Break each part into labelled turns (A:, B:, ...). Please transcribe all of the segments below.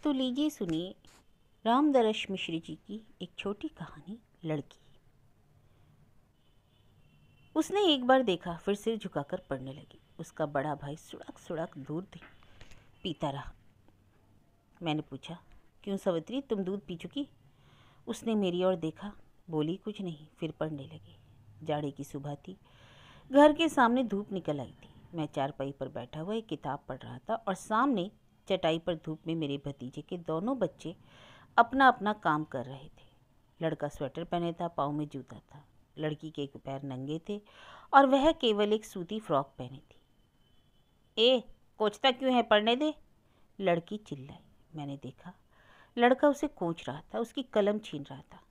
A: तो लीजिए सुनिए रामदरश मिश्र जी की एक छोटी कहानी लड़की। उसने एक बार देखा, फिर सिर झुकाकर पढ़ने लगी। उसका बड़ा भाई सुड़क सुड़क दूध पीता रहा। मैंने पूछा, क्यों सावित्री, तुम दूध पी चुकी? उसने मेरी ओर देखा, बोली कुछ नहीं, फिर पढ़ने लगी। जाड़े की सुबह थी। घर के सामने धूप निकल आई थी। मैं चारपाई पर बैठा हुआ एक किताब पढ़ रहा था और सामने चटाई पर धूप में मेरे भतीजे के दोनों बच्चे अपना अपना काम कर रहे थे। लड़का स्वेटर पहने था, पाँव में जूता था। लड़की के एक पैर नंगे थे और वह केवल एक सूती फ्रॉक पहनी थी। ए, कोचता क्यों है, पढ़ने दे, लड़की चिल्लाई। मैंने देखा, लड़का उसे कोच रहा था, उसकी कलम छीन रहा था।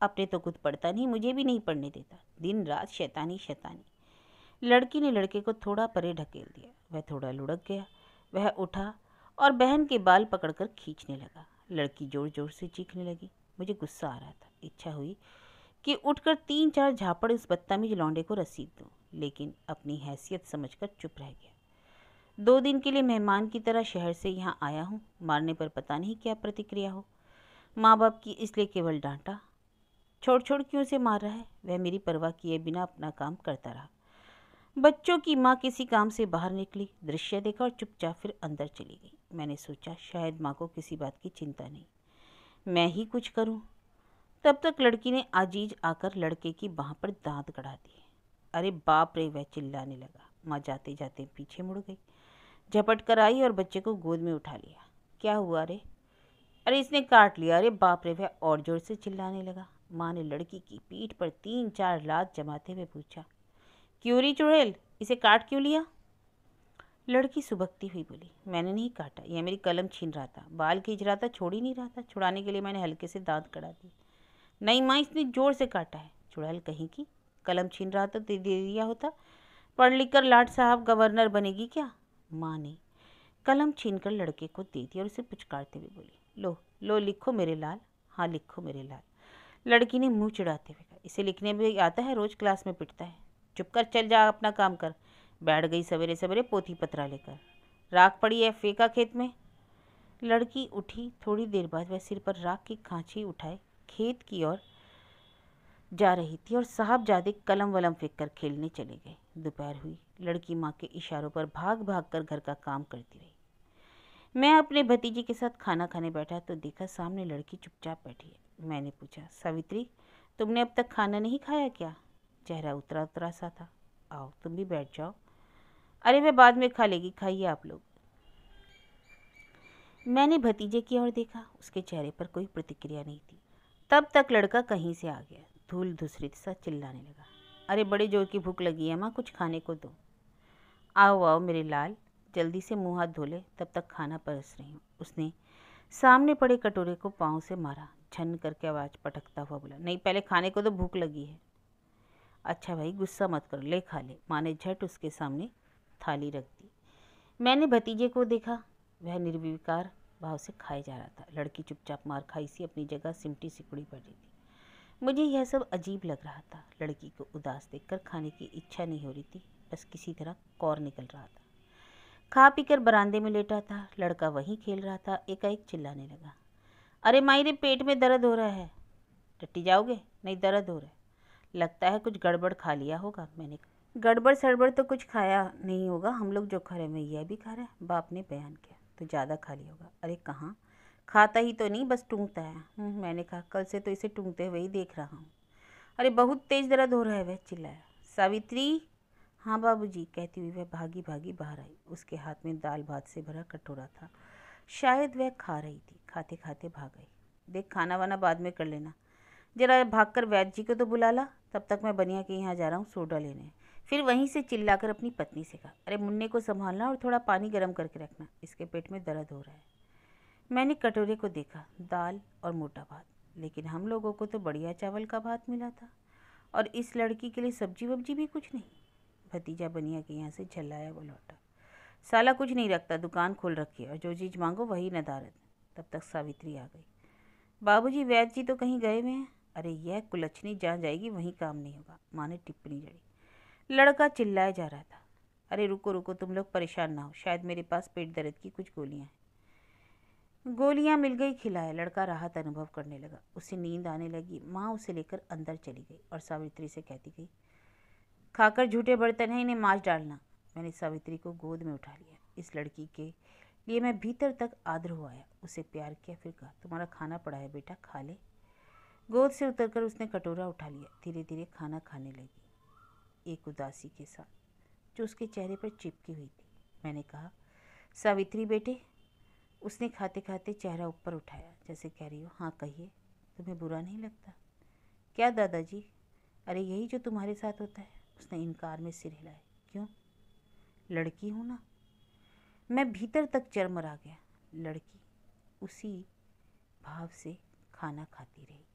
A: अपने तो खुद पढ़ता नहीं, मुझे भी नहीं पढ़ने देता, दिन रात शैतानी शैतानी। लड़की ने लड़के को थोड़ा परे ढकेल दिया। वह थोड़ा लुढ़क गया। वह उठा और बहन के बाल पकड़कर खींचने लगा। लड़की जोर जोर से चीखने लगी। मुझे गुस्सा आ रहा था। इच्छा हुई कि उठकर 3-4 झापड़ उस बदतमीज लौंडे को रसीद दूं, लेकिन अपनी हैसियत समझकर चुप रह गया। 2 दिन के लिए मेहमान की तरह शहर से यहाँ आया हूँ, मारने पर पता नहीं क्या प्रतिक्रिया हो। माँ बाप की इसलिए केवल डांटा। छोड़ छोड़ क्यों से मार रहा है? वह मेरी परवाह किए बिना अपना काम करता रहा। बच्चों की माँ किसी काम से बाहर निकली, दृश्य देखा और चुपचाप फिर अंदर चली गई। मैंने सोचा शायद माँ को किसी बात की चिंता नहीं, मैं ही कुछ करूं। तब तक लड़की ने आजीज आकर लड़के की बाह पर दांत गड़ा दिए। अरे बाप रे, वह चिल्लाने लगा। माँ जाते जाते पीछे मुड़ गई, झपट कर आई और बच्चे को गोद में उठा लिया। क्या हुआ रे? अरे इसने काट लिया। अरे बाप रे, वह और जोर से चिल्लाने लगा। माँ ने लड़की की पीठ पर 3-4 लात जमाते हुए पूछा, क्यों री चुड़ैल, इसे काट क्यों लिया? लड़की सुबकती हुई बोली, मैंने नहीं काटा, यह मेरी कलम छीन रहा था, बाल खींच रहा था, छोड़ ही नहीं रहा था। छुड़ाने के लिए मैंने हल्के से दांत कड़ा दिए। नहीं माँ, इसने जोर से काटा है। चुड़ैल कहीं की, कलम छीन रहा था, दे दिया होता। पढ़ लिख कर लाट साहब गवर्नर बनेगी क्या? माँ ने कलम छीनकर लड़के को दे दी और उसे पुचकारते हुए बोली, लो लो लिखो मेरे लाल, हाँ लिखो मेरे लाल। लड़की ने मुंह चिढ़ाते हुए कहा, इसे लिखने भी आता है, रोज क्लास में पिटता है। चुप कर, चल जा अपना काम कर। बैठ गई सवेरे सवेरे पोथी पत्रा लेकर। राख पड़ी है, फेंका खेत में। लड़की उठी। थोड़ी देर बाद वह सिर पर राख की खांची उठाए खेत की ओर जा रही थी और साहबजादे कलम वलम फेंक कर खेलने चले गए। दोपहर हुई। लड़की माँ के इशारों पर भाग भाग कर घर का काम करती रही। मैं अपने भतीजे के साथ खाना खाने बैठा तो देखा सामने लड़की चुपचाप बैठी है। मैंने पूछा, सावित्री, तुमने अब तक खाना नहीं खाया क्या? चेहरा उतरा उतरा सा था। आओ तुम भी बैठ जाओ। अरे वह बाद में खा लेगी, खाइए आप लोग। मैंने भतीजे की ओर देखा, उसके चेहरे पर कोई प्रतिक्रिया नहीं थी। तब तक लड़का कहीं से आ गया, धूल धुसरित सा चिल्लाने लगा, अरे बड़े जोर की भूख लगी है माँ, कुछ खाने को दो। आओ आओ मेरे लाल, जल्दी से मुंह हाथ धो ले, तब तक खाना परस रही हूँ। उसने सामने पड़े कटोरे को पाँव से मारा। छन करके आवाज़ पटकता हुआ बोला, नहीं पहले खाने को तो, भूख लगी है। अच्छा भाई गुस्सा मत करो, ले खा ले। माँ ने झट उसके सामने थाली रख दी। मैंने भतीजे को देखा, वह निर्विकार भाव से खाए जा रहा था। लड़की चुपचाप मार खाई सी अपनी जगह सिमटी सिकुड़ी पड़ रही थी। मुझे यह सब अजीब लग रहा था। लड़की को उदास देखकर खाने की इच्छा नहीं हो रही थी, बस किसी तरह कौर निकल रहा था। खा पीकर बरामदे में लेटा था। लड़का वहीं खेल रहा था। एकाएक चिल्लाने लगा, अरे माई रे, पेट में दर्द हो रहा है। टट्टी जाओगे? नहीं, दर्द हो रहा है। लगता है कुछ गड़बड़ खा लिया होगा। मैंने कहा, गड़बड़ सड़बड़ तो कुछ खाया नहीं होगा, हम लोग जो खा रहे हैं यह भी खा रहा है। बाप ने बयान किया, तो ज़्यादा खा लिया होगा। अरे कहाँ, खाता ही तो नहीं, बस टूंगता है। मैंने कहा, कल से तो इसे टूंगते हुए ही देख रहा हूँ। अरे बहुत तेज़ दर्द हो रहा है, वह चिल्लाया। सावित्री। हाँ बाबूजी, कहती हुई वह भागी भागी बाहर आई। उसके हाथ में दाल भात से भरा कटोरा था, शायद वह खा रही थी। खाते खाते भाग गई। देख, खाना वाना बाद में कर लेना, जरा भागकर वैद्य जी को तो बुला ला, तब तक मैं बनिया के यहाँ जा रहा हूँ सोडा लेने। फिर वहीं से चिल्लाकर अपनी पत्नी से कहा, अरे मुन्ने को संभालना और थोड़ा पानी गर्म करके रखना, इसके पेट में दर्द हो रहा है। मैंने कटोरे को देखा, दाल और मोटा भात, लेकिन हम लोगों को तो बढ़िया चावल का भात मिला था, और इस लड़की के लिए सब्जी वब्जी भी कुछ नहीं। भतीजा बनिया के यहाँ से झल्लाया वो लौटा, साला कुछ नहीं रखता, दुकान खोल रखी है और जो चीज़ मांगो वही नदारत। तब तक सावित्री आ गई। बाबूजी, वैद्य जी तो कहीं गए हुए हैं। अरे यह कुलच्छनी जहाँ जाएगी वहीं काम नहीं होगा, माँ ने टिप्पणी जड़ी। लड़का चिल्लाया जा रहा था, अरे रुको रुको, तुम लोग परेशान ना हो, शायद मेरे पास पेट दर्द की कुछ गोलियाँ हैं। गोलियां मिल गई खिलाए। लड़का राहत अनुभव करने लगा। उसे नींद आने लगी। माँ उसे लेकर अंदर चली गई और सावित्री से कहती गई, खाकर झूठे बर्तन है, इन्हें मांज डालना। मैंने सावित्री को गोद में उठा लिया। इस लड़की के लिए मैं भीतर तक आदर हो आया। उसे प्यार किया। फिर कहा, तुम्हारा खाना पड़ा है बेटा, खा ले। गोद से उतरकर उसने कटोरा उठा लिया। धीरे धीरे खाना खाने लगी, एक उदासी के साथ जो उसके चेहरे पर चिपकी हुई थी। मैंने कहा, सावित्री बेटे। उसने खाते खाते चेहरा ऊपर उठाया, जैसे कह रही हो, हाँ कहिए, तुम्हें बुरा नहीं लगता? क्या दादाजी? अरे यही जो तुम्हारे साथ होता है। उसने इनकार में सिर हिलाया। क्यों? लड़की हूँ ना। मैं भीतर तक चरमरा गया। लड़की उसी भाव से खाना खाती रही।